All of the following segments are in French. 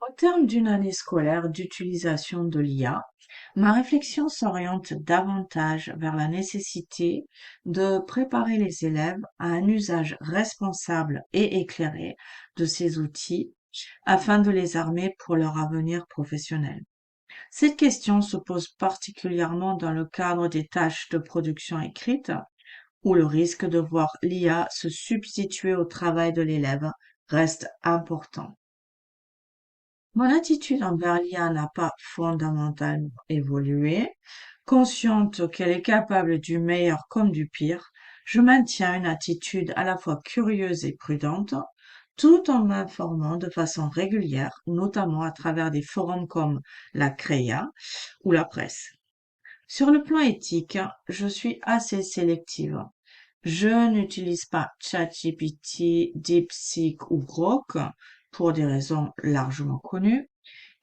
Au terme d'une année scolaire d'utilisation de l'IA, ma réflexion s'oriente davantage vers la nécessité de préparer les élèves à un usage responsable et éclairé de ces outils afin de les armer pour leur avenir professionnel. Cette question se pose particulièrement dans le cadre des tâches de production écrite, où le risque de voir l'IA se substituer au travail de l'élève reste important. Mon attitude envers l'IA n'a pas fondamentalement évolué. Consciente qu'elle est capable du meilleur comme du pire, je maintiens une attitude à la fois curieuse et prudente, tout en m'informant de façon régulière, notamment à travers des forums comme la CREA ou la presse. Sur le plan éthique, je suis assez sélective. Je n'utilise pas ChatGPT, DeepSeek ou Grok pour des raisons largement connues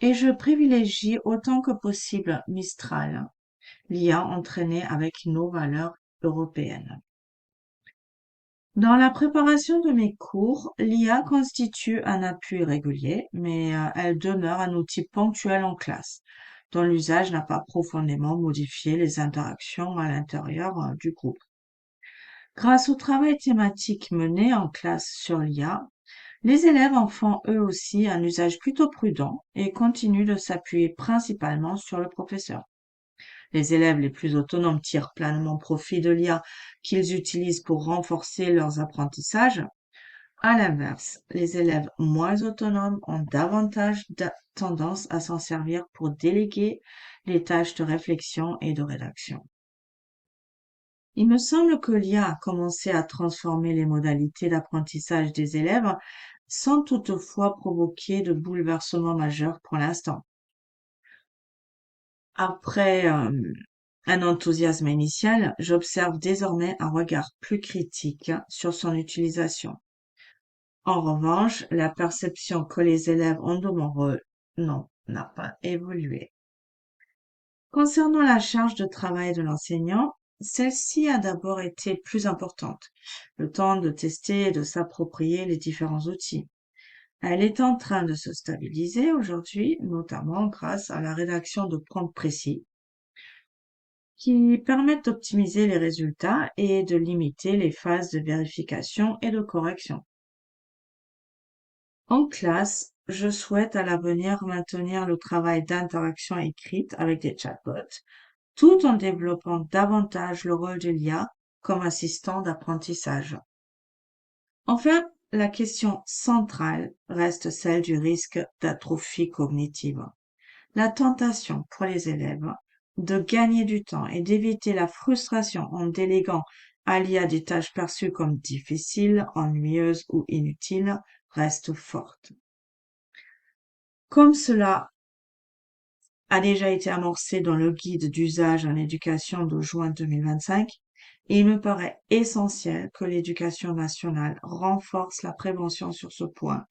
et je privilégie autant que possible Mistral, l'IA entraînée avec nos valeurs européennes. Dans la préparation de mes cours, l'IA constitue un appui régulier, mais elle demeure un outil ponctuel en classe, dont l'usage n'a pas profondément modifié les interactions à l'intérieur du groupe. Grâce au travail thématique mené en classe sur l'IA, les élèves en font eux aussi un usage plutôt prudent et continuent de s'appuyer principalement sur le professeur. Les élèves les plus autonomes tirent pleinement profit de l'IA qu'ils utilisent pour renforcer leurs apprentissages. À l'inverse, les élèves moins autonomes ont davantage tendance à s'en servir pour déléguer les tâches de réflexion et de rédaction. Il me semble que l'IA a commencé à transformer les modalités d'apprentissage des élèves sans toutefois provoquer de bouleversements majeurs pour l'instant. Après un enthousiasme initial, j'observe désormais un regard plus critique sur son utilisation. En revanche, la perception que les élèves ont de mon rôle, non, n'a pas évolué. Concernant la charge de travail de l'enseignant, celle-ci a d'abord été plus importante, le temps de tester et de s'approprier les différents outils. Elle est en train de se stabiliser aujourd'hui, notamment grâce à la rédaction de prompts précis qui permettent d'optimiser les résultats et de limiter les phases de vérification et de correction. En classe, je souhaite à l'avenir maintenir le travail d'interaction écrite avec des chatbots, tout en développant davantage le rôle de l'IA comme assistant d'apprentissage. Enfin, la question centrale reste celle du risque d'atrophie cognitive. La tentation pour les élèves de gagner du temps et d'éviter la frustration en déléguant à l'IA des tâches perçues comme difficiles, ennuyeuses ou inutiles reste forte. Comme cela a déjà été amorcé dans le guide d'usage en éducation de juin 2025, il me paraît essentiel que l'éducation nationale renforce la prévention sur ce point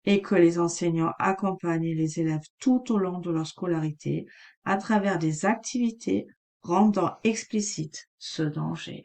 et que les enseignants accompagnent les élèves tout au long de leur scolarité à travers des activités rendant explicite ce danger.